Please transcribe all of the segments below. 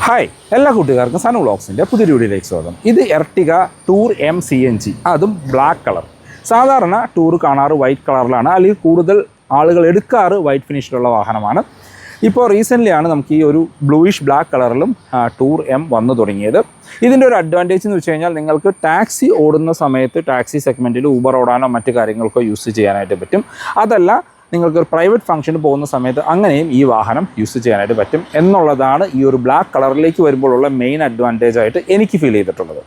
Hi എല്ലാ കൂട്ടുകാർക്കും സനു വ്ളോഗ്സിൻ്റെ പുതിയ വീഡിയോയിലേക്ക് സ്വാഗതം. ഇത് എർട്ടിഗ ടൂർ എം CNG, അതും ബ്ലാക്ക് കളർ. സാധാരണ ടൂർ കാണാറ് വൈറ്റ് കളറിലാണ്, അല്ലെങ്കിൽ കൂടുതൽ ആളുകൾ എടുക്കാറ് വൈറ്റ് ഫിനിഷിലുള്ള വാഹനമാണ്. ഇപ്പോൾ റീസെൻ്റ്ലിയാണ് നമുക്ക് ഈ ഒരു ബ്ലൂയിഷ് ബ്ലാക്ക് കളറിലും ടൂർ എം വന്നു തുടങ്ങിയത്. ഇതിൻ്റെ ഒരു അഡ്വാൻറ്റേജ് എന്ന് വെച്ച് കഴിഞ്ഞാൽ നിങ്ങൾക്ക് ടാക്സി ഓടുന്ന സമയത്ത് ടാക്സി സെഗ്മെൻറ്റിൽ ഊബർ ഓടാനോ മറ്റു കാര്യങ്ങൾക്കോ യൂസ് ചെയ്യാനായിട്ട് പറ്റും. അതല്ല നിങ്ങൾക്കൊരു പ്രൈവറ്റ് ഫംഗ്ഷന് പോകുന്ന സമയത്ത് അങ്ങനെയും ഈ വാഹനം യൂസ് ചെയ്യാനായിട്ട് പറ്റും എന്നുള്ളതാണ് ഈ ഒരു ബ്ലാക്ക് കളറിലേക്ക് വരുമ്പോഴുള്ള മെയിൻ അഡ്വാൻറ്റേജ് ആയിട്ട് എനിക്ക് ഫീൽ ചെയ്തിട്ടുള്ളത്.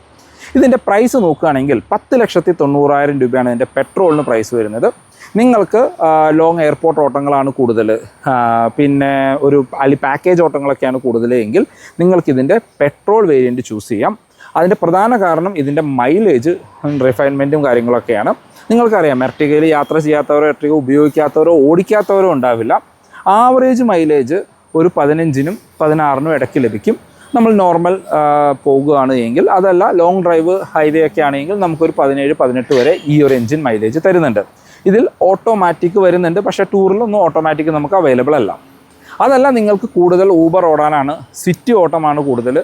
ഇതിൻ്റെ പ്രൈസ് നോക്കുകയാണെങ്കിൽ 10,90,000 രൂപയാണ് ഇതിൻ്റെ പെട്രോളിന് പ്രൈസ് വരുന്നത്. നിങ്ങൾക്ക് ലോങ് എയർപോർട്ട് ഓട്ടങ്ങളാണ് കൂടുതൽ, പിന്നെ ഒരു പാക്കേജ് ഓട്ടങ്ങളൊക്കെയാണ് കൂടുതൽ എങ്കിൽ നിങ്ങൾക്കിതിൻ്റെ പെട്രോൾ വേരിയൻറ്റ് ചൂസ് ചെയ്യാം. അതിൻ്റെ പ്രധാന കാരണം ഇതിൻ്റെ മൈലേജ് റിഫൈൻമെൻറ്റും കാര്യങ്ങളൊക്കെയാണ്. നിങ്ങൾക്കറിയാം, എർട്ടിഗയിൽ യാത്ര ചെയ്യാത്തവരോ എർട്ടിഗ ഉപയോഗിക്കാത്തവരോ ഓടിക്കാത്തവരോ ഉണ്ടാവില്ല. ആവറേജ് മൈലേജ് ഒരു 15-നും 16-നും ഇടയ്ക്ക് ലഭിക്കും നമ്മൾ നോർമൽ പോകുകയാണ് എങ്കിൽ. അതല്ല ലോങ് ഡ്രൈവ് ഹൈവേ ഒക്കെ ആണെങ്കിൽ നമുക്കൊരു 17-18 വരെ ഈ ഒരു എൻജിൻ മൈലേജ് തരുന്നുണ്ട്. ഇതിൽ ഓട്ടോമാറ്റിക് വരുന്നുണ്ട്, പക്ഷേ ടൂറിലൊന്നും ഓട്ടോമാറ്റിക് നമുക്ക് അവൈലബിൾ അല്ല. അതല്ല നിങ്ങൾക്ക് കൂടുതൽ ഊബർ ഓടാനാണ്, സിറ്റി ഓട്ടമാണ് കൂടുതൽ,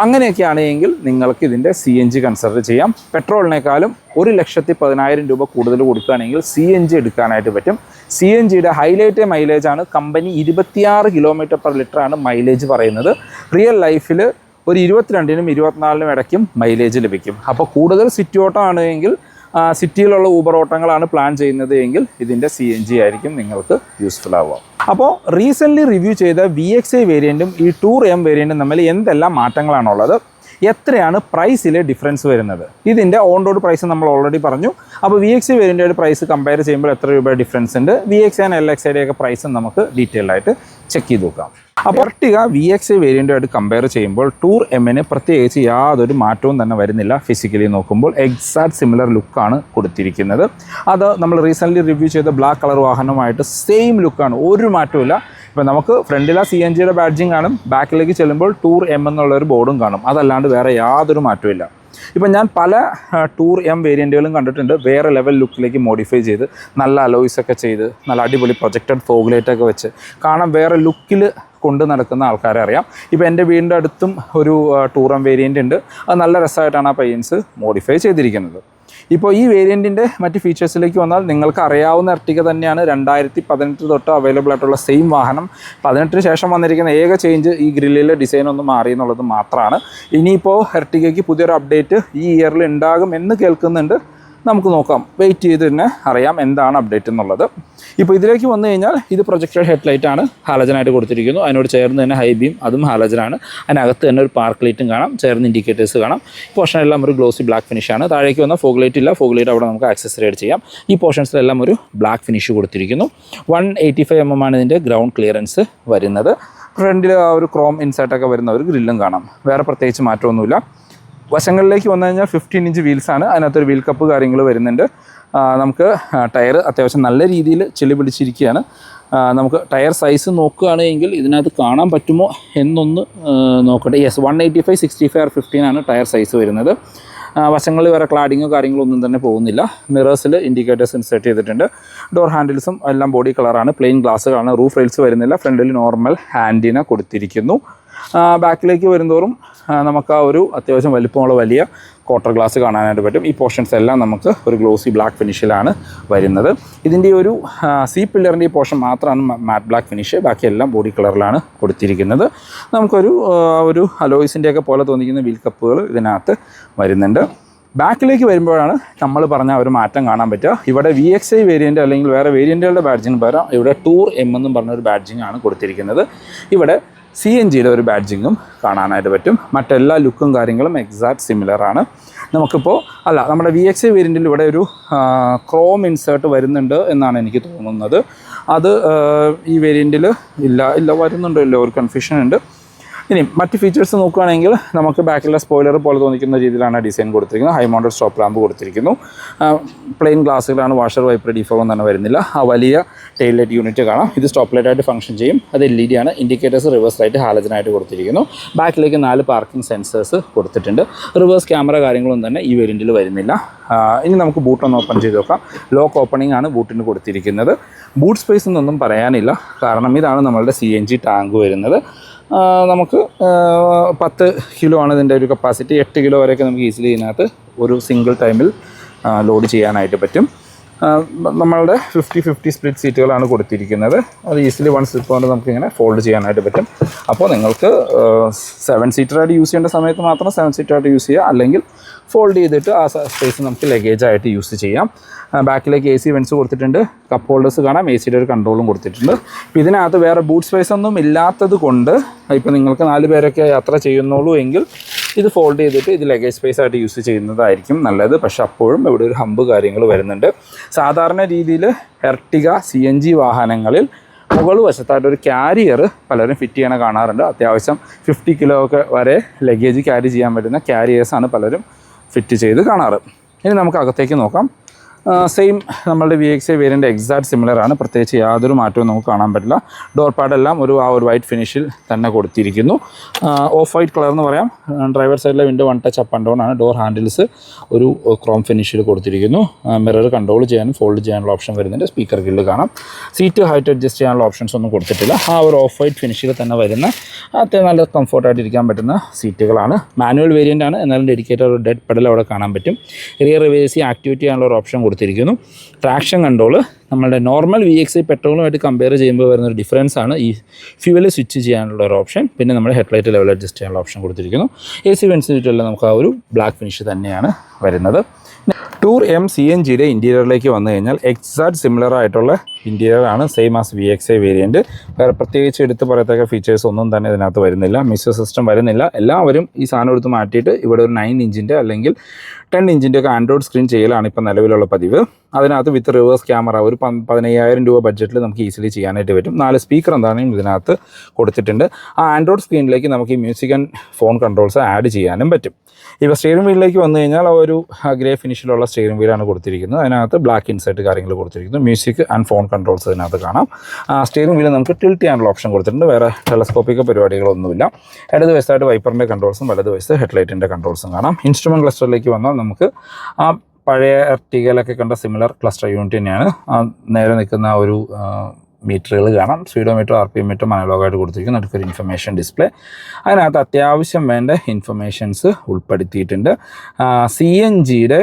അങ്ങനെയൊക്കെയാണ് എങ്കിൽ നിങ്ങൾക്ക് ഇതിൻ്റെ CNG കൺസിഡർ ചെയ്യാം. പെട്രോളിനേക്കാളും 1,10,000 രൂപ കൂടുതൽ കൊടുക്കുകയാണെങ്കിൽ CNG എടുക്കാനായിട്ട് പറ്റും. CNGയുടെ ഹൈലൈറ്റ് മൈലേജാണ്. കമ്പനി 26 km/ലിറ്ററാണ് മൈലേജ് പറയുന്നത്. റിയൽ ലൈഫിൽ ഒരു 22-നും 24-നും ഇടയ്ക്കും മൈലേജ് ലഭിക്കും. അപ്പോൾ കൂടുതൽ സിറ്റി ഓട്ടമാണ് എങ്കിൽ, സിറ്റിയിലുള്ള ഊബർ ഓട്ടങ്ങളാണ് പ്ലാൻ ചെയ്യുന്നത് എങ്കിൽ ഇതിൻ്റെ CNG ആയിരിക്കും നിങ്ങൾക്ക് യൂസ്ഫുൾ ആവുക. അപ്പോൾ റീസെൻ്റ്ലി റിവ്യൂ ചെയ്ത VXi വേരിയൻറ്റും ഈ ടൂർ എം വേരിയൻറ്റും തമ്മിൽ എന്തെല്ലാം മാറ്റങ്ങളാണുള്ളത്, എത്രയാണ് പ്രൈസിലെ ഡിഫറൻസ് വരുന്നത്, ഇതിൻ്റെ ഓൺ റോഡ് പ്രൈസ് നമ്മൾ ഓൾറെഡി പറഞ്ഞു. അപ്പോൾ VXi വേരിയൻറ്റിൻ്റെ പ്രൈസ് കമ്പയർ ചെയ്യുമ്പോൾ എത്ര രൂപ ഡിഫറൻസ് ഉണ്ട്, VXi ആൻഡ് LXiയുടെ ഒക്കെ പ്രൈസും നമുക്ക് ഡീറ്റെയിൽ ആയിട്ട് ചെക്ക് ചെയ്ത് നോക്കാം. അപ്പോൾ എർട്ടിഗ VXi വേരിയൻറ്റുമായിട്ട് കമ്പയർ ചെയ്യുമ്പോൾ ടൂർ എമ്മിന് പ്രത്യേകിച്ച് യാതൊരു മാറ്റവും തന്നെ വരുന്നില്ല. ഫിസിക്കലി നോക്കുമ്പോൾ എക്സാക്ട് സിമിലർ ലുക്കാണ് കൊടുത്തിരിക്കുന്നത്. അത് നമ്മൾ റീസെൻ്റ്ലി റിവ്യൂ ചെയ്ത ബ്ലാക്ക് കളർ വാഹനമായിട്ട് സെയിം ലുക്കാണ്, ഒരു മാറ്റവും. ഇപ്പോൾ നമുക്ക് ഫ്രണ്ടിലെ CNGയുടെ ബാഡ്ജിങ് കാണും, ബാക്കിലേക്ക് ചെല്ലുമ്പോൾ ടൂർ എം എന്നുള്ളൊരു ബോർഡും കാണും. അതല്ലാണ്ട് വേറെ യാതൊരു മാറ്റവും. ഇപ്പം ഞാൻ പല ടൂർ എം വേരിയൻറ്റുകളും കണ്ടിട്ടുണ്ട് വേറെ ലെവൽ ലുക്കിലേക്ക് മോഡിഫൈ ചെയ്ത്, നല്ല അലോയ്സൊക്കെ ചെയ്ത്, നല്ല അടിപൊളി പ്രൊജക്റ്റഡ് ഫോഗ് ലൈറ്റൊക്കെ വെച്ച് കാണാൻ വേറെ ലുക്കിൽ കൊണ്ട് നടക്കുന്ന ആൾക്കാരെ അറിയാം. ഇപ്പോൾ എൻ്റെ വീടിൻ്റെ അടുത്തും ഒരു ടൂർ എം വേരിയൻ്റ് ഉണ്ട്. അത് നല്ല രസമായിട്ടാണ് ആ പയ്യൻസ് മോഡിഫൈ ചെയ്തിരിക്കുന്നത്. ഇപ്പോൾ ഈ വേരിയൻറ്റിൻ്റെ മറ്റ് ഫീച്ചേഴ്സിലേക്ക് വന്നാൽ നിങ്ങൾക്ക് അറിയാവുന്ന എർട്ടിഗ തന്നെയാണ്. 2018 തൊട്ട് അവൈലബിൾ ആയിട്ടുള്ള സെയിം വാഹനം. 18-ന് ശേഷം വന്നിരിക്കുന്ന ഏക ചേഞ്ച് ഈ ഗ്രില്ലിലെ ഡിസൈൻ ഒന്ന് മാറി എന്നുള്ളത് മാത്രമാണ്. ഇനിയിപ്പോൾ എർട്ടിഗയ്ക്ക് പുതിയൊരു അപ്ഡേറ്റ് ഈ ഇയറിൽ ഉണ്ടാകും എന്ന് കേൾക്കുന്നുണ്ട്. നമുക്ക് നോക്കാം, വെയിറ്റ് ചെയ്ത് തന്നെ അറിയാം എന്താണ് അപ്ഡേറ്റ് എന്നുള്ളത്. ഇപ്പോൾ ഇതിലേക്ക് വന്നു കഴിഞ്ഞാൽ ഇത് പ്രൊജക്റ്റഡ് ഹെഡ്ലൈറ്റാണ്, ഹാലജനായിട്ട് കൊടുത്തിരിക്കുന്നു. അതിനോട് ചേർന്ന് തന്നെ ഹൈ ബീം, അതും ഹാലജനാണ്. അതിനകത്ത് തന്നെ ഒരു പാർക്ക് ലൈറ്റും കാണാം, ചേർന്ന് ഇൻഡിക്കേറ്റേഴ്സ് കാണാം. ഈ പോർഷനെല്ലാം ഒരു ഗ്ലോസി ബ്ലാക്ക് ഫിനിഷാണ്. താഴേക്ക് വന്ന ഫോഗ് ലൈറ്റ് ഇല്ല, ഫോഗ് ലൈറ്റ് അവിടെ നമുക്ക് ആക്സസറി ആയിട്ട് ചെയ്യാം. ഈ പോർഷൻസിലെല്ലാം ഒരു ബ്ലാക്ക് ഫിനിഷ് കൊടുത്തിരിക്കുന്നു. 185 mm ആണ് ഇതിൻ്റെ ഗ്രൗണ്ട് ക്ലിയറൻസ് വരുന്നത്. ഫ്രണ്ടിൽ ആ ഒരു ക്രോം ഇൻസൈറ്റൊക്കെ വരുന്ന ഒരു ഗ്രില്ലും കാണാം. വേറെ പ്രത്യേകിച്ച് മാറ്റമൊന്നുമില്ല. വശങ്ങളിലേക്ക് വന്നു കഴിഞ്ഞാൽ 15 ഇഞ്ച് വീൽസാണ്. അതിനകത്തൊരു വീൽ കപ്പ് കാര്യങ്ങൾ വരുന്നുണ്ട്. നമുക്ക് ടയർ അത്യാവശ്യം നല്ല രീതിയിൽ ചെളി പിടിച്ചിരിക്കുകയാണ്. നമുക്ക് ടയർ സൈസ് നോക്കുകയാണെങ്കിൽ ഇതിനകത്ത് കാണാൻ പറ്റുമോ എന്നൊന്ന് നോക്കട്ടെ. യെസ്, 185/65/15 ആണ് ടയർ സൈസ് വരുന്നത്. വശങ്ങളിൽ വേറെ ക്ലാഡിങ്ങോ കാര്യങ്ങളോ ഒന്നും തന്നെ പോകുന്നില്ല. മിറേഴ്സിൽ ഇൻഡിക്കേറ്റേഴ്സ് ഇൻസേർട്ട് ചെയ്തിട്ടുണ്ട്. ഡോർ ഹാൻഡിൽസും എല്ലാം ബോഡി കളറാണ്, പ്ലെയിൻ ഗ്ലാസ്സുകളാണ്. റൂഫ് റെയിൽസ് വരുന്നില്ല. ഫ്രണ്ടിൽ നോർമൽ ഹാൻഡിനെ കൊടുത്തിരിക്കുന്നു. ബാക്കിലേക്ക് വരുന്തോറും നമുക്ക് ആ ഒരു അത്യാവശ്യം വലിപ്പമുള്ള വലിയ ക്വാർട്ടർ ഗ്ലാസ് കാണാനായിട്ട് പറ്റും. ഈ പോർഷൻസ് എല്ലാം നമുക്ക് ഒരു ഗ്ലോസി ബ്ലാക്ക് ഫിനിഷിലാണ് വരുന്നത്. ഇതിൻ്റെ ഒരു സി പില്ലറിൻ്റെ ഈ പോർഷൻ മാത്രമാണ് മാറ്റ് ബ്ലാക്ക് ഫിനിഷ്, ബാക്കിയെല്ലാം ബോഡി കളറിലാണ് കൊടുത്തിരിക്കുന്നത്. നമുക്കൊരു ഒരു അലോയ്സിൻ്റെയൊക്കെ പോലെ തോന്നിക്കുന്ന വീൽ കപ്പുകൾ ഇതിനകത്ത് വരുന്നുണ്ട്. ബാക്കിലേക്ക് വരുമ്പോഴാണ് നമ്മൾ പറഞ്ഞ ഒരു മാറ്റം കാണാൻ പറ്റുക. ഇവിടെ VXi വേരിയൻ്റ് അല്ലെങ്കിൽ വേറെ വേരിയൻറ്റുകളുടെ ബാഡ്ജിന് പകരം ഇവിടെ ടൂർ എം എന്നും പറഞ്ഞൊരു ബാഡ്ജിങ് ആണ് കൊടുത്തിരിക്കുന്നത്. ഇവിടെ CNGയുടെ ഒരു ബാഡ്ജിങ്ങും കാണാനായിട്ട് പറ്റും. മറ്റെല്ലാ ലുക്കും കാര്യങ്ങളും എക്സാക്ട് സിമിലറാണ്. നമുക്കിപ്പോൾ നമ്മുടെ VXi വേരിയൻറ്റിൽ ഇവിടെ ഒരു ക്രോം ഇൻസേർട്ട് വരുന്നുണ്ട് എന്നാണ് എനിക്ക് തോന്നുന്നത്. അത് ഈ വേരിയൻറ്റിൽ ഇല്ല വരുന്നുണ്ടോ ഇല്ല, ഒരു കൺഫ്യൂഷൻ ഉണ്ട്. ഇനി മറ്റ് ഫീച്ചേഴ്സ് നോക്കുകയാണെങ്കിൽ നമുക്ക് ബാക്കിലെ സ്പോയിലർ പോലെ തോന്നിക്കുന്ന രീതിയിലാണ് ഡിസൈൻ കൊടുത്തിരിക്കുന്നത്. ഹൈ മൗണ്ടഡ് സ്റ്റോപ്പ് ലാമ്പ് കൊടുത്തിരിക്കുന്നു. പ്ലെയിൻ ഗ്ലാസ്സുകളാണ്, വാഷർ വൈപ്പർ ഡിഫോം തന്നെ വരുന്നില്ല. ആ വലിയ ടെയിൽ ലൈറ്റ് യൂണിറ്റ് കാണാം. ഇത് സ്റ്റോപ്പ് ലൈറ്റായിട്ട് ഫംഗ്ഷൻ ചെയ്യും. അത് LED ആണ്. ഇൻഡിക്കേറ്റേഴ്സ് റിവേഴ്സ് ലൈറ്റ് ഹാലജനായിട്ട് കൊടുത്തിരിക്കുന്നു. ബാക്കിലേക്ക് 4 പാർക്കിംഗ് സെൻസേഴ്സ് കൊടുത്തിട്ടുണ്ട്. റിവേഴ്സ് ക്യാമറ കാര്യങ്ങളൊന്നും തന്നെ ഈ വേരിയൻറ്റിൽ വരുന്നില്ല. ഇനി നമുക്ക് ബൂട്ടൊന്ന് ഓപ്പൺ ചെയ്ത് നോക്കാം. ലോക്ക് ഓപ്പണിംഗ് ആണ് ബൂട്ടിന് കൊടുത്തിരിക്കുന്നത്. ബൂട്ട് സ്പേസ് എന്നൊന്നും പറയാനില്ല, കാരണം ഇതാണ് നമ്മളുടെ CNG ടാങ്ക് വരുന്നത്. നമുക്ക് 10 കിലോ ആണ് ഇതിൻ്റെ ഒരു കപ്പാസിറ്റി. 8 കിലോ വരെയൊക്കെ നമുക്ക് ഈസിലി ഇതിനകത്ത് ഒരു സിംഗിൾ ടൈമിൽ ലോഡ് ചെയ്യാനായിട്ട് പറ്റും. നമ്മളുടെ 50-50 സ്പ്ലിറ്റ് സീറ്റുകളാണ് കൊടുത്തിരിക്കുന്നത്. അത് ഈസിലി 1 സ്ലിപ്പ് കൊണ്ട് നമുക്കിങ്ങനെ ഫോൾഡ് ചെയ്യാനായിട്ട് പറ്റും. അപ്പോൾ നിങ്ങൾക്ക് 7 സീറ്ററായിട്ട് യൂസ് ചെയ്യേണ്ട സമയത്ത് മാത്രം 7 സീറ്ററായിട്ട് യൂസ് ചെയ്യുക, അല്ലെങ്കിൽ ഫോൾഡ് ചെയ്തിട്ട് ആ സ്പേസ് നമുക്ക് ലഗേജായിട്ട് യൂസ് ചെയ്യാം. ബാക്കിലേക്ക് AC വെൻസ് കൊടുത്തിട്ടുണ്ട്, കപ്പ് ഹോൾഡേഴ്സ് കാണാം, AC-യുടെ ഒരു കൺട്രോളും കൊടുത്തിട്ടുണ്ട്. ഇപ്പോൾ ഇതിനകത്ത് വേറെ ബൂട്ട് സ്പേസ് ഒന്നും ഇല്ലാത്തത് കൊണ്ട് ഇപ്പോൾ നിങ്ങൾക്ക് 4 പേരൊക്കെ യാത്ര ചെയ്യുന്നുള്ളൂ എങ്കിൽ ഇത് ഫോൾഡ് ചെയ്തിട്ട് ഇത് ലഗേജ് സ്പേസ് ആയിട്ട് യൂസ് ചെയ്യുന്നതായിരിക്കും നല്ലത്. പക്ഷെ അപ്പോഴും ഇവിടെ ഒരു ഹമ്പ് കാര്യങ്ങൾ വരുന്നുണ്ട്. സാധാരണ രീതിയിൽ എർട്ടിഗ CNG വാഹനങ്ങളിൽ മുകൾ വശത്തായിട്ട് ഒരു ക്യാരിയർ പലരും ഫിറ്റ് ചെയ്യണ കാണാറുണ്ട്. അത്യാവശ്യം 50 കിലോ ഒക്കെ വരെ ലഗേജ് ക്യാരി ചെയ്യാൻ പറ്റുന്ന ക്യാരിയേഴ്സാണ് പലരും ഫിറ്റ് ചെയ്ത് കാണാറ്. ഇനി നമുക്ക് അകത്തേക്ക് നോക്കാം. സെയിം നമ്മളുടെ VXA വേരിയൻ്റ് എക്സാക്ട് സിമിലർ ആണ്. പ്രത്യേകിച്ച് യാതൊരു മാറ്റവും നമുക്ക് കാണാൻ പറ്റില്ല. ഡോർ പാഡെല്ലാം ഒരു വൈറ്റ് ഫിനിഷിൽ തന്നെ കൊടുത്തിരിക്കുന്നു. ഓഫ് വൈറ്റ് കളർ എന്ന് പറയാം. ഡ്രൈവർ സൈഡിലെ window 1 touch up and down ആണ്. ഡോർ ഹാൻഡിൽസ് ഒരു ക്രോം ഫിനിഷിൽ കൊടുത്തിരിക്കുന്നു. മിറർ കൺട്രോൾ ചെയ്യാനും ഫോൾഡ് ചെയ്യാനുള്ള ഓപ്ഷൻ വരുന്നുണ്ട്. സ്പീക്കർ ഗ്രില്ല് കാണാം. സീറ്റ് ഹൈറ്റ് അഡ്ജസ്റ്റ് ചെയ്യാനുള്ള ഓപ്ഷൻസ് ഒന്നും കൊടുത്തിട്ടില്ല. ആ ഒരു ഓഫ് വൈറ്റ് ഫിനിഷിൽ തന്നെ വരുന്ന അത്യാവശ്യം നല്ല കംഫർട്ടായിട്ട് ഇരിക്കാൻ പറ്റുന്ന സീറ്റുകളാണ്. മാനുവൽ വേരിയൻ്റ് ആണ്, എന്നാലും ഡെഡിക്കേറ്റഡ് ഒരു ഡെഡ് പെഡൽ അവിടെ കാണാൻ പറ്റും. റിയർ റിവേഴ്സ് ആക്ടിവേറ്റ് ചെയ്യാനുള്ള ഒരു ഓപ്ഷൻ കൊടുത്തിരിക്കുന്നു. ട്രാക്ഷൻ കൺട്രോൾ നമ്മളുടെ നോർമൽ VXA പെട്രോളുമായിട്ട് കമ്പയർ ചെയ്യുമ്പോൾ വരുന്നൊരു ഡിഫറൻസ് ആണ് ഈ ഫ്യൂവൽ സ്വിച്ച് ചെയ്യാനുള്ള ഒരു ഓപ്ഷൻ. പിന്നെ നമ്മുടെ ഹെഡ്ലൈറ്റ് ലെവൽ അഡ്ജസ്റ്റ് ചെയ്യാനുള്ള ഓപ്ഷൻ കൊടുത്തിരിക്കുന്നു. AC വെൻസ് സീറ്റെല്ലാം നമുക്ക് ആ ഒരു ബ്ലാക്ക് ഫിനിഷ് തന്നെയാണ് വരുന്നത്. ടൂർ CNGയുടെ ഇൻറ്റീരിയറിലേക്ക് വന്നു കഴിഞ്ഞാൽ എക്സാക്ട് സിമിലർ ആയിട്ടുള്ള ഇൻറ്റീരിയറാണ്, സെയിം ആസ് VXA വേരിയൻറ്റ്. വേറെ പ്രത്യേകിച്ച് എടുത്ത് പറയത്തക്ക ഫീച്ചേഴ്സ് ഒന്നും തന്നെ ഇതിനകത്ത് വരുന്നില്ല. മ്യൂസിക് സിസ്റ്റം വരുന്നില്ല. എല്ലാവരും ഈ സാധനം എടുത്ത് മാറ്റിയിട്ട് ഇവിടെ ഒരു 9 ഇഞ്ചിൻ്റെ അല്ലെങ്കിൽ 10 ഇഞ്ചിൻ്റെ ഒക്കെ ആൻഡ്രോയിഡ് സ്ക്രീൻ ചെയ്യലാണ് ഇപ്പോൾ നിലവിലുള്ള പതിവ്. അതിനകത്ത് വിത്ത് റിവേഴ്സ് ക്യാമറ ഒരു 15,000 രൂപ ബഡ്ജറ്റിൽ നമുക്ക് ഈസിലി ചെയ്യാനായിട്ട് പറ്റും. 4 സ്പീക്കർ എന്താണെങ്കിലും ഇതിനകത്ത് കൊടുത്തിട്ടുണ്ട്. ആ ആൻഡ്രോയിഡ് സ്ക്രീനിലേക്ക് നമുക്ക് ഈ music and phone controls add ചെയ്യാനും പറ്റും. ഇപ്പോൾ സ്റ്റിയറിംഗ് വീലിലേക്ക് വന്നു കഴിഞ്ഞാൽ ഒരു ഗ്രേ ഫിനിഷിലുള്ള സ്റ്റിയറിംഗ് വീലാണ് കൊടുത്തിരിക്കുന്നത്. അതിനകത്ത് ബ്ലാക്ക് ഇൻസൈറ്റ് കാര്യങ്ങൾ കൊടുത്തിരിക്കുന്നു. മ്യൂസിക് ആൻഡ് ഫോൺ കൺട്രോൾസ് ഇതിനകത്ത് കാണാം. സ്റ്റിയറിംഗ് വീല് നമുക്ക് ടിൽറ്റ് ചെയ്യാനുള്ള ഓപ്ഷൻ കൊടുത്തിട്ടുണ്ട്. വേറെ ടെലസ്കോപ്പിക് പരിപാടികളൊന്നുമില്ല. ഇടത് വശത്തായിട്ട് വൈപ്പറിൻ്റെ കൺട്രോൾസും വലത് വശത്ത് ഹെഡ്ലൈറ്റിൻ്റെ കൺട്രോൾസും കാണാം. ഇൻസ്ട്രുമെൻറ്റ് ക്ലസ്റ്ററിലേക്ക് വന്നാൽ നമുക്ക് ആ പഴയ എർട്ടിഗയിലൊക്കെ കണ്ട സിമിലർ ക്ലസ്റ്റർ യൂണിറ്റ് തന്നെയാണ്. നേരെ നിൽക്കുന്ന ഒരു മീറ്ററുകൾ കാണാം. സ്പീഡോമീറ്റർ, RPM മീറ്റർ അനലോഗായിട്ട് കൊടുത്തിരിക്കുന്നു. അടുത്തൊരു ഇൻഫർമേഷൻ ഡിസ്പ്ലേ. അതിനകത്ത് അത്യാവശ്യം വേണ്ട ഇൻഫർമേഷൻസ് ഉൾപ്പെടുത്തിയിട്ടുണ്ട്. CNGയുടെ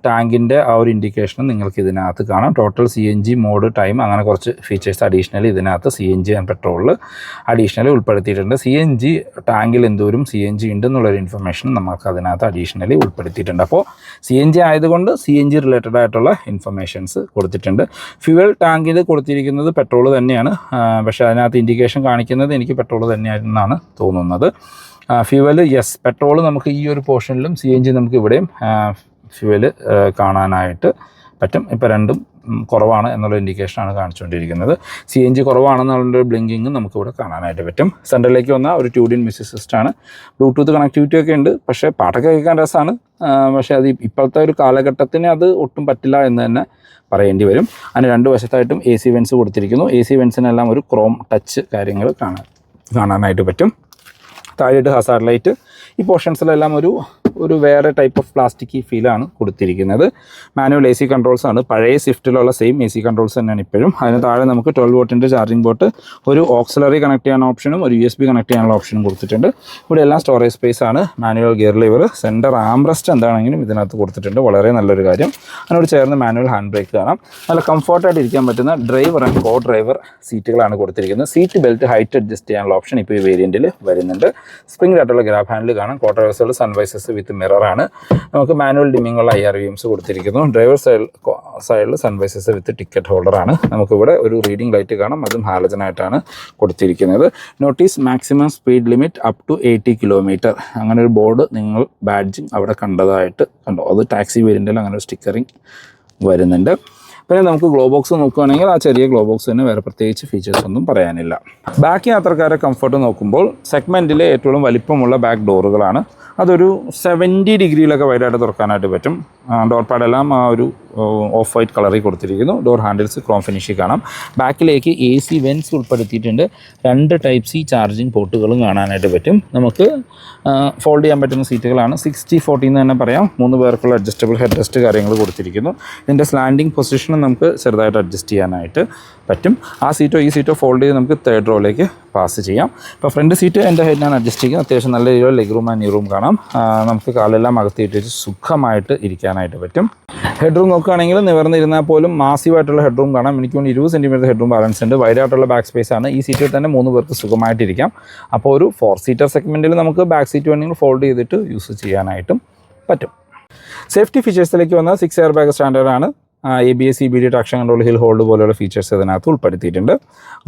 ടാങ്കിൻ്റെ ആ ഒരു ഇൻഡിക്കേഷനും നിങ്ങൾക്ക് ഇതിനകത്ത് കാണാം. ടോട്ടൽ CNG മോഡ് ടൈം അങ്ങനെ കുറച്ച് ഫീച്ചേഴ്സ് അഡീഷണലി ഇതിനകത്ത് CNG ആൻഡ് പെട്രോളിൽ അഡീഷണലി ഉൾപ്പെടുത്തിയിട്ടുണ്ട്. CNG ടാങ്കിൽ എന്തോരം CNG ഉണ്ടെന്നുള്ളൊരു ഇൻഫർമേഷൻ നമുക്ക് അതിനകത്ത് അഡീഷണലി ഉൾപ്പെടുത്തിയിട്ടുണ്ട്. അപ്പോൾ CNG ആയതുകൊണ്ട് CNG റിലേറ്റഡ് ആയിട്ടുള്ള ഇൻഫർമേഷൻസ് കൊടുത്തിട്ടുണ്ട്. ഫ്യൂവൽ ടാങ്കിൽ കൊടുത്തിരിക്കുന്നത് പെട്രോൾ തന്നെയാണ്. പക്ഷേ അതിനകത്ത് ഇൻഡിക്കേഷൻ കാണിക്കുന്നത് എനിക്ക് പെട്രോൾ തന്നെയാണെന്നാണ് തോന്നുന്നത്. ഫ്യൂവൽ പെട്രോൾ നമുക്ക് ഈ ഒരു പോർഷനിലും CNG നമുക്ക് ഇവിടെയും ഫ്യൂവൽ കാണാനായിട്ട് പറ്റും. ഇപ്പോൾ രണ്ടും കുറവാണ് എന്നുള്ള ഇൻഡിക്കേഷനാണ് കാണിച്ചുകൊണ്ടിരിക്കുന്നത്. CNG കുറവാണെന്നുള്ള ബ്ലിങ്കിങ് നമുക്കിവിടെ കാണാനായിട്ട് പറ്റും. സെൻറ്ററിലേക്ക് വന്ന ഒരു 2D മ്യൂസിക് സിസ്റ്റമാണ്. ബ്ലൂടൂത്ത് കണക്ടിവിറ്റി ഒക്കെ ഉണ്ട്. പക്ഷേ പാട്ടൊക്കെ കേൾക്കാൻ രസമാണ്. പക്ഷേ അത് ഇപ്പോഴത്തെ ഒരു കാലഘട്ടത്തിന് അത് ഒട്ടും പറ്റില്ല എന്ന് തന്നെ പറയേണ്ടി വരും. അതിന് 2 വശത്തായിട്ടും AC വെൻസ് കൊടുത്തിരിക്കുന്നു. AC വെൻസിനെല്ലാം ഒരു ക്രോം ടച്ച് കാര്യങ്ങൾ കാണാനായിട്ട് പറ്റും. താഴെയിട്ട് ഹസാർഡ് ലൈറ്റ്. ഈ പോർഷൻസിലെല്ലാം ഒരു വേറെ ടൈപ്പ് ഓഫ് പ്ലാസ്റ്റിക് ഫീലാണ് കൊടുത്തിരിക്കുന്നത്. മാനുവൽ AC കൺട്രോൾസ് ആണ്. പഴയ സ്വിഫ്റ്റിലുള്ള സെയിം AC കൺട്രോൾസ് തന്നെയാണ് ഇപ്പോഴും. അതിന് താഴെ നമുക്ക് 12 വോട്ടിൻ്റെ ചാർജിംഗ് പോർട്ട്, ഒരു ഓക്സിലറി കണക്ട് ചെയ്യാൻ ഓപ്ഷനും ഒരു USB കണക്ട് ചെയ്യാനുള്ള ഓപ്ഷനും കൊടുത്തിട്ടുണ്ട്. ഇവിടെ എല്ലാം സ്റ്റോറേജ് സ്പേസ് ആണ്. Manual gear lever, centre armrest എന്താണെങ്കിലും ഇതിനകത്ത് കൊടുത്തിട്ടുണ്ട്. വളരെ നല്ലൊരു കാര്യം. അതിനോട് ചേർന്ന് മാനുവൽ ഹാൻഡ് ബ്രേക്ക് കാണാം. നല്ല കംഫർട്ടായിട്ട് ഇരിക്കാൻ പറ്റുന്ന ഡ്രൈവർ ആൻഡ് കോ ഡ്രൈവർ സീറ്റുകളാണ് കൊടുത്തിരിക്കുന്നത്. സീറ്റ് ബെൽറ്റ് ഹൈറ്റ് അഡ്ജസ്റ്റ് ചെയ്യാനുള്ള ഓപ്ഷൻ ഇപ്പോൾ ഈ വേരിയൻറ്റിൽ വരുന്നുണ്ട്. സ്പ്രിംഗ് ആയിട്ടുള്ള ഗ്രാബ് ഹാൻഡിൽ കാണാം. കോ ഡ്രൈവേഴ്സുകൾ സൺവൈസസ് വിത്ത് മിററാണ്. നമുക്ക് മാനുവൽ ഡിമ്മിങ്ങുള്ള IR-VMs കൊടുത്തിരിക്കുന്നു. ഡ്രൈവർ സൈഡിൽ സൺവൈസസ് വിത്ത് ടിക്കറ്റ് ഹോൾഡറാണ്. നമുക്കിവിടെ ഒരു റീഡിംഗ് ലൈറ്റ് കാണാം. അതും ഹാലജനായിട്ടാണ് കൊടുത്തിരിക്കുന്നത്. Notice maximum speed limit up to 80 kilometre. അങ്ങനെ ഒരു ബോർഡ് നിങ്ങൾ ബാഡ്ജിങ് അവിടെ കണ്ടതായിട്ട് കണ്ടോ. അത് ടാക്സി വേരിയൻറ്റിൽ അങ്ങനെ ഒരു സ്റ്റിക്കറിങ് വരുന്നുണ്ട്. പിന്നെ നമുക്ക് ഗ്ലോ ബോക്സ് നോക്കുകയാണെങ്കിൽ ആ ചെറിയ ഗ്ലോ ബോക്സിന് വേറെ പ്രത്യേകിച്ച് ഫീച്ചേഴ്സ് ഒന്നും പറയാനില്ല. ബാക്ക് യാത്രക്കാരെ കംഫർട്ട് നോക്കുമ്പോൾ സെഗ്മെൻറ്റിലെ ഏറ്റവും വലിപ്പമുള്ള ബാക്ക് ഡോറുകളാണ്. അതൊരു 70 ഡിഗ്രിയിലൊക്കെ വൈഡായിട്ട് തുറക്കാനായിട്ട് പറ്റും. ഡോർ പാഡെല്ലാം ആ ഒരു ഓഫ് വൈറ്റ് കളറിൽ കൊടുത്തിരിക്കുന്നു. ഡോർ ഹാൻഡിൽസ് ക്രോം ഫിനിഷിൽ കാണാം. ബാക്കിലേക്ക് AC വെൻസ് ഉൾപ്പെടുത്തിയിട്ടുണ്ട്. 2 ടൈപ്പ് സി ചാർജിങ് പോർട്ടുകളും കാണാനായിട്ട് പറ്റും. നമുക്ക് ഫോൾഡ് ചെയ്യാൻ പറ്റുന്ന സീറ്റുകളാണ്. 60-40 എന്ന് തന്നെ പറയാം. 3 പേർക്കുള്ള അഡ്ജസ്റ്റബിൾ ഹെഡ് റെസ്റ്റ് കാര്യങ്ങൾ കൊടുത്തിരിക്കുന്നു. ഇതിൻ്റെ സ്ലാൻഡിങ് പൊസിഷനും നമുക്ക് ചെറുതായിട്ട് അഡ്ജസ്റ്റ് ചെയ്യാനായിട്ട് പറ്റും. ആ സീറ്റോ ഈ സീറ്റോ ഫോൾഡ് ചെയ്ത് നമുക്ക് 3rd റോയിലേക്ക് പാസ് ചെയ്യാം. ഇപ്പോൾ ഫ്രണ്ട് സീറ്റ് എൻ്റെ ഹെഡിനാണ് അഡ്ജസ്റ്റ് ചെയ്യുക. അത്യാവശ്യം നല്ല രീതിയിൽ ലെഗ് റൂം ആൻഡ് നീ റൂം കാണാം. നമുക്ക് കാലെല്ലാം അകത്തിയിട്ട് വെച്ച് സുഖമായിട്ട് ഇരിക്കാനായിട്ട് പറ്റും. ഹെഡ് റൂം നോക്കുകയാണെങ്കിൽ നിവർന്നിരുന്നാൽ പോലും മാസീവായിട്ടുള്ള ഹെഡ് റൂം കാണാം. എനിക്ക് 20 സെൻറ്റിമീറ്റർ ഹെഡ് റൂം ബാലൻസ് ഉണ്ട്. വൈഡായിട്ടുള്ള ബാക്ക് സ്പേസ് ആണ്. ഈ സീറ്റിൽ തന്നെ 3 പേർക്ക് സുഖമായിട്ടിരിക്കാം. അപ്പോൾ ഒരു 4 സീറ്റർ സെഗ്മെൻറ്റിൽ നമുക്ക് ബാക്ക് സീറ്റ് വേണമെങ്കിൽ ഫോൾഡ് ചെയ്തിട്ട് യൂസ് ചെയ്യാനായിട്ടും പറ്റും. സേഫ്റ്റി ഫീച്ചേഴ്സിലേക്ക് വന്നാൽ 6 എയർ ബാഗ് സ്റ്റാൻഡേർഡാണ്. ABS CBD traction control, hill hold പോലെയുള്ള ഫീച്ചേഴ്സ് ഇതിനകത്ത് ഉൾപ്പെടുത്തിയിട്ടുണ്ട്.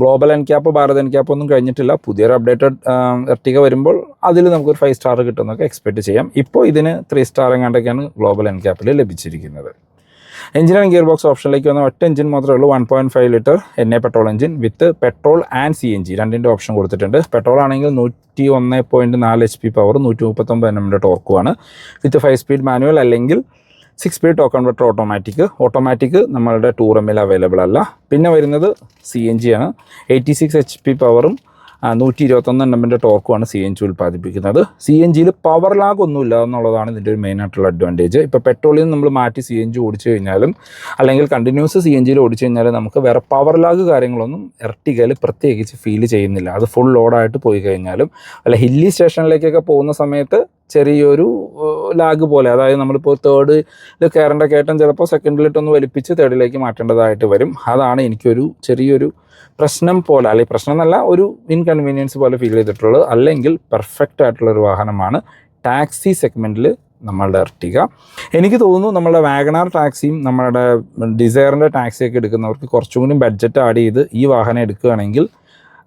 ഗ്ലോബൽ എൻക്യാപ്പ്, ഭാരത് എൻക്യാപ്പ് ഒന്നും കഴിഞ്ഞിട്ടില്ല. പുതിയൊരു അപ്ഡേറ്റഡ് എർട്ടിക വരുമ്പോൾ അതിൽ നമുക്കൊരു 5 സ്റ്റാർ കിട്ടുമെന്നൊക്കെ എക്സ്പെക്റ്റ് ചെയ്യാം. ഇപ്പോൾ ഇതിന് 3 സ്റ്റാർ എങ്ങാണ്ടൊക്കെയാണ് ഗ്ലോബൽ എൻക്യാപ്പിൽ ലഭിച്ചിരിക്കുന്നത്. എഞ്ചിൻ ആൻഡ് ഗിയർ ബോക്സ് ഓപ്ഷനിലേക്ക് വന്ന ഒറ്റ എഞ്ചിൻ മാത്രമേ ഉള്ളൂ. 1.5 litre NA petrol engine with petrol and CNG രണ്ടിൻ്റെ ഓപ്ഷൻ കൊടുത്തിട്ടുണ്ട്. പെട്രോൾ ആണെങ്കിൽ 101.4 HP പവർ, 139 Nm ടോർക്കുമാണ്. വിത്ത് 5 സ്പീഡ് മാനുവൽ അല്ലെങ്കിൽ 6 സ്പീഡ് ടോക്ക് കൺവെർട്ടർ ഓട്ടോമാറ്റിക് നമ്മളുടെ 2M അവൈലബിൾ അല്ല. പിന്നെ വരുന്നത് CNG ആണ്. 86 HP പവറും 121 Nm ടോർക്കുമാണ് CNG ഉൽപ്പാദിപ്പിക്കുന്നത്. CNGയിൽ പവർ ലാഗ് ഒന്നുമില്ല എന്നുള്ളതാണ് ഇതിൻ്റെ ഒരു മെയിനായിട്ടുള്ള അഡ്വാൻറ്റേജ്. ഇപ്പോൾ പെട്രോളിൽ നിന്ന് നമ്മൾ മാറ്റി CNG ഓടിച്ചു കഴിഞ്ഞാലും അല്ലെങ്കിൽ കണ്ടിന്യൂസ് CNGയിൽ ഓടിച്ചു കഴിഞ്ഞാലും നമുക്ക് വേറെ പവർ ലാഗ് കാര്യങ്ങളൊന്നും എർട്ടിഗയിൽ പ്രത്യേകിച്ച് ഫീൽ ചെയ്യുന്നില്ല. അത് ഫുൾ ലോഡായിട്ട് പോയി കഴിഞ്ഞാലും അല്ല ഹില്ലി സ്റ്റേഷനിലേക്കൊക്കെ പോകുന്ന സമയത്ത് ചെറിയൊരു ലാഗ് പോലെ, അതായത് നമ്മളിപ്പോൾ 3rd കയറേണ്ട കയറ്റം ചിലപ്പോൾ 2ണ്ടിലിട്ടൊന്ന് വലിപ്പിച്ച് 3ഡിലേക്ക് മാറ്റേണ്ടതായിട്ട് വരും. അതാണ് എനിക്കൊരു ചെറിയൊരു പ്രശ്നം പോലെ, അല്ലെങ്കിൽ പ്രശ്നം എന്നല്ല, ഒരു ഇൻകൺവീനിയൻസ് പോലെ ഫീൽ ചെയ്തിട്ടുള്ളത്. അല്ലെങ്കിൽ പെർഫെക്റ്റ് ആയിട്ടുള്ളൊരു വാഹനമാണ് ടാക്സി സെഗ്മെൻറ്റിൽ നമ്മളുടെ എർട്ടിക. എനിക്ക് തോന്നുന്നു നമ്മളുടെ വാഗണാർ ടാക്സിയും നമ്മളുടെ ഡിസയറിൻ്റെ ടാക്സിയൊക്കെ എടുക്കുന്നവർക്ക് കുറച്ചും കൂടി ബഡ്ജറ്റ് ആഡ് ചെയ്ത് ഈ വാഹനം എടുക്കുകയാണെങ്കിൽ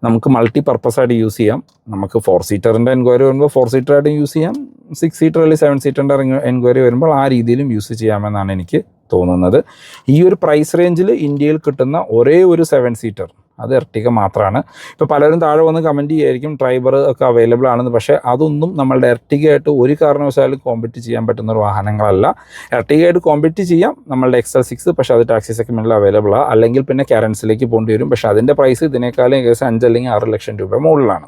നമുക്ക് മൾട്ടി പർപ്പസായിട്ട് യൂസ് ചെയ്യാം. നമുക്ക് 4 സീറ്ററിൻ്റെ എൻക്വയറി വരുമ്പോൾ 4 സീറ്ററായിട്ട് യൂസ് ചെയ്യാം. 6 സീറ്റർ അല്ലെങ്കിൽ 7 സീറ്ററിൻ്റെ എൻക്വയറി വരുമ്പോൾ ആ രീതിയിലും യൂസ് ചെയ്യാമെന്നാണ് എനിക്ക് തോന്നുന്നത്. ഈ ഒരു പ്രൈസ് റേഞ്ചിൽ ഇന്ത്യയിൽ കിട്ടുന്ന ഒരേ ഒരു 7 സീറ്റർ അത് എർട്ടിക മാത്രമാണ്. ഇപ്പോൾ പലരും താഴെ വന്ന് കമൻറ്റ് ചെയ്യായിരിക്കും ട്രൈബർ ഒക്കെ അവൈലബിൾ ആണെന്ന്. പക്ഷേ അതൊന്നും നമ്മളുടെ എർട്ടികയായിട്ട് ഒരു കാരണവശാലും കോമ്പറ്റ് ചെയ്യാൻ പറ്റുന്ന ഒരു വാഹനങ്ങളല്ല. എർട്ടികയായിട്ട് കോമ്പറ്റ് ചെയ്യാം നമ്മളുടെ XL6, പക്ഷേ അത് ടാക്സി സെഗ്മെൻറ്റിൽ അവൈലബിൾ ആണ്. അല്ലെങ്കിൽ പിന്നെ കാരൻസിലേക്ക് പോകേണ്ടി വരും. പക്ഷേ അതിൻ്റെ പ്രൈസ് ഇതിനേക്കാളും ഏകദേശം 5 അല്ലെങ്കിൽ 6 ലക്ഷം രൂപ മുകളിലാണ്.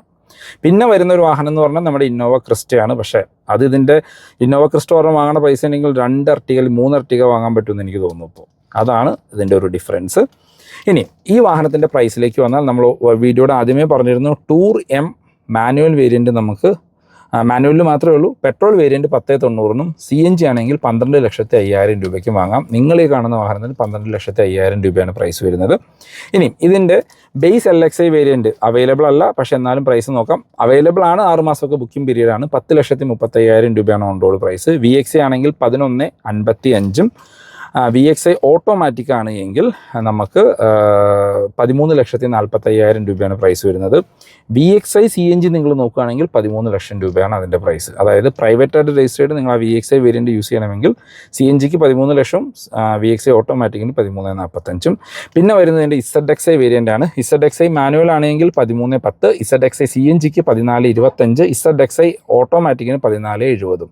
പിന്നെ വരുന്ന ഒരു വാഹനം എന്ന് പറഞ്ഞാൽ നമ്മുടെ ഇന്നോവ ക്രിസ്റ്റയാണ്. പക്ഷേ അത് ഇതിൻ്റെ ഇന്നോവ ക്രിസ്റ്റ പറഞ്ഞാൽ വാങ്ങുന്ന പൈസ ഉണ്ടെങ്കിൽ 2 എർട്ടിക 3 എർട്ടിക വാങ്ങാൻ പറ്റുമെന്ന് എനിക്ക് തോന്നുന്നു. ഇപ്പോൾ അതാണ് ഇതിൻ്റെ ഒരു ഡിഫറൻസ്. ഇനി ഈ വാഹനത്തിൻ്റെ പ്രൈസിലേക്ക് വന്നാൽ നമ്മൾ വീഡിയോയുടെ ആദ്യമേ പറഞ്ഞിരുന്നു ടൂർ M മാനുവൽ വേരിയൻറ്റ് നമുക്ക് മാനുവലിൽ മാത്രമേ ഉള്ളൂ. പെട്രോൾ വേരിയൻറ്റ് 10,90-നും CNG ആണെങ്കിൽ 12,50,000 രൂപയ്ക്കും വാങ്ങാം. നിങ്ങൾ ഈ കാണുന്ന വാഹനത്തിന് 12,50,000 രൂപയാണ് പ്രൈസ് വരുന്നത്. ഇനി ഇതിൻ്റെ ബേസ് LXI വേരിയൻറ്റ് അവൈലബിൾ അല്ല, പക്ഷേ എന്നാലും പ്രൈസ് നോക്കാം. അവൈലബിൾ ആണ്, 6 മാസമൊക്കെ ബുക്കിംഗ് പീരീഡാണ്. 10,35,000 രൂപയാണ് ഓൺ റോഡ് പ്രൈസ്. VXI ആണെങ്കിൽ 11,55,000-ഉം VXI ഓട്ടോമാറ്റിക് ആണ് എങ്കിൽ നമുക്ക് 13,40,000 രൂപയാണ് പ്രൈസ് വരുന്നത്. VXI CNG നിങ്ങൾ നോക്കുകയാണെങ്കിൽ 13 ലക്ഷം രൂപയാണ് അതിൻ്റെ പ്രൈസ്. അതായത് പ്രൈവറ്റായിട്ട് രജിസ്റ്റേർഡ് നിങ്ങൾ ആ VXI വേരിയൻറ്റ് യൂസ് ചെയ്യണമെങ്കിൽ CNGക്ക് 13 ലക്ഷം, VXI ഓട്ടോമാറ്റിക്കിന് 13,45,000. പിന്നെ വരുന്നതിൻ്റെ ZXI വേരിയൻ്റ് ആണ്. ZXI മാനുവൽ ആണെങ്കിൽ 13,10, ZXI CNGക്ക് 14,25, ZXI ഓട്ടോമാറ്റിക്കിന് 14,70.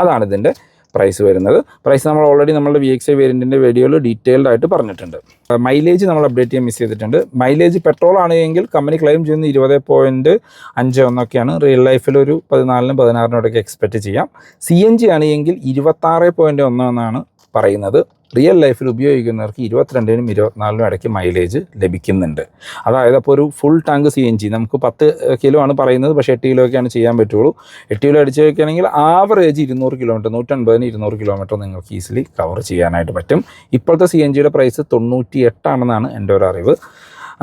അതാണ് ഇതിൻ്റെ പ്രൈസ് വരുന്നത്. പ്രൈസ് നമ്മൾ ഓൾറെഡി നമ്മുടെ VXI വേരിയൻറ്റിൻ്റെ വീഡിയോയിൽ ഡീറ്റെയിൽഡ് ആയിട്ട് പറഞ്ഞിട്ടുണ്ട്. മൈലേജ് നമ്മൾ അപ്ഡേറ്റ് ചെയ്യാൻ മിസ് ചെയ്തിട്ടുണ്ട്. മൈലേജ് പെട്രോൾ ആണെങ്കിൽ കമ്പനി ക്ലെയിം ചെയ്യുന്ന 20.51 റിയൽ ലൈഫിൽ ഒരു 14-നും 16-നും ഇടയ്ക്ക് എക്സ്പെക്റ്റ് ചെയ്യാം. CNG ആണെങ്കിൽ 26.1 പറയുന്നത്. റിയൽ ലൈഫിൽ ഉപയോഗിക്കുന്നവർക്ക് 22-നും 24-നും ഇടയ്ക്ക് മൈലേജ് ലഭിക്കുന്നുണ്ട്. അതായത് അപ്പോൾ ഒരു ഫുൾ ടാങ്ക് CNG നമുക്ക് 10 കിലോ ആണ് പറയുന്നത്, പക്ഷേ 8 കിലോയ്ക്കാണ് ചെയ്യാൻ പറ്റുള്ളൂ. 8 കിലോ അടിച്ച് വയ്ക്കുകയാണെങ്കിൽ ആവറേജ് 200 കിലോമീറ്റർ, 150-200 കിലോമീറ്റർ നിങ്ങൾക്ക് ഈസിലി കവർ ചെയ്യാനായിട്ട് പറ്റും. ഇപ്പോഴത്തെ CNGയുടെ പ്രൈസ് 98 എൻ്റെ ഒരു അറിവ്.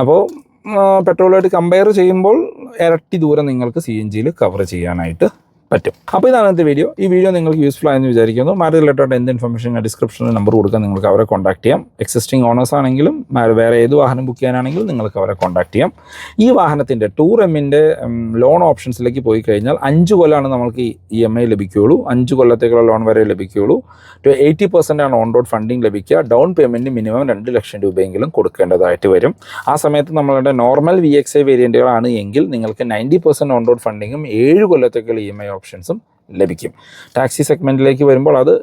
അപ്പോൾ പെട്രോളുമായിട്ട് കമ്പയർ ചെയ്യുമ്പോൾ ഇരട്ടി ദൂരം നിങ്ങൾക്ക് CNGയിൽ കവർ ചെയ്യാനായിട്ട് പറ്റും. അപ്പോൾ ഇതാണ് ഇന്നത്തെ വീഡിയോ. ഈ വീഡിയോ നിങ്ങൾക്ക് യൂസ്ഫുൾ ആയെന്ന് വിചാരിക്കുന്നു. മാറ്റി റിലേറ്റഡ് എന്ത് ഇൻഫർമേഷൻ ഡിസ്ക്രിപ്ഷനിൽ നമ്പർ കൊടുക്കാൻ നിങ്ങൾക്ക് അവരെ കോൺടാക്ട് ചെയ്യാം. എക്സിസ്റ്റിംഗ് ഓണേഴ്സ് ആണെങ്കിലും വേറെ ഏത് വാഹനം ബുക്ക് ചെയ്യാനാണെങ്കിലും നിങ്ങൾക്ക് അവരെ കോൺടാക്ട് ചെയ്യാം. ഈ വാഹനത്തിൻ്റെ ടൂർ എമ്മിൻ്റെ ലോൺ ഓപ്ഷൻസിലേക്ക് പോയി കഴിഞ്ഞാൽ 5 കൊല്ലമാണ് നമുക്ക് EMI ലഭിക്കുകയുള്ളൂ. 5 കൊല്ലത്തേക്കുള്ള ലോൺ വരെ ലഭിക്കുകയുള്ളൂ. 80% ഓൺ റോഡ് ഫണ്ടിങ് ലഭിക്കുക. ഡൗൺ പേയ്മെൻറ്റ് മിനിമം 2 ലക്ഷം രൂപയെങ്കിലും കൊടുക്കേണ്ടതായിട്ട് വരും. ആ സമയത്ത് നമ്മളുടെ നോർമൽ VXI വേരിയൻറ്റുകളാണ് എങ്കിൽ നിങ്ങൾക്ക് 90% ഓൺ റോഡ് ഫണ്ടിങ്ങും 7 കൊല്ലത്തേക്കുള്ള EMI ഓപ്ഷൻസും ലഭിക്കും. ടാക്സി സെഗ്മെൻറ്റിലേക്ക് വരുമ്പോൾ അത്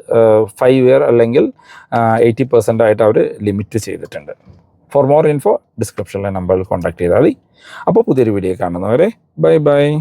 5 ഇയർ അല്ലെങ്കിൽ 80% ആയിട്ട് അവർ ലിമിറ്റ് ചെയ്തിട്ടുണ്ട്. ഫോർ മോർ ഇൻഫോ ഡിസ്ക്രിപ്ഷനിലെ നമ്പറിൽ കോൺടാക്ട് ചെയ്താൽ മതി. അപ്പോൾ പുതിയൊരു വീഡിയോ കാണുന്നവരെ ബൈ ബൈ.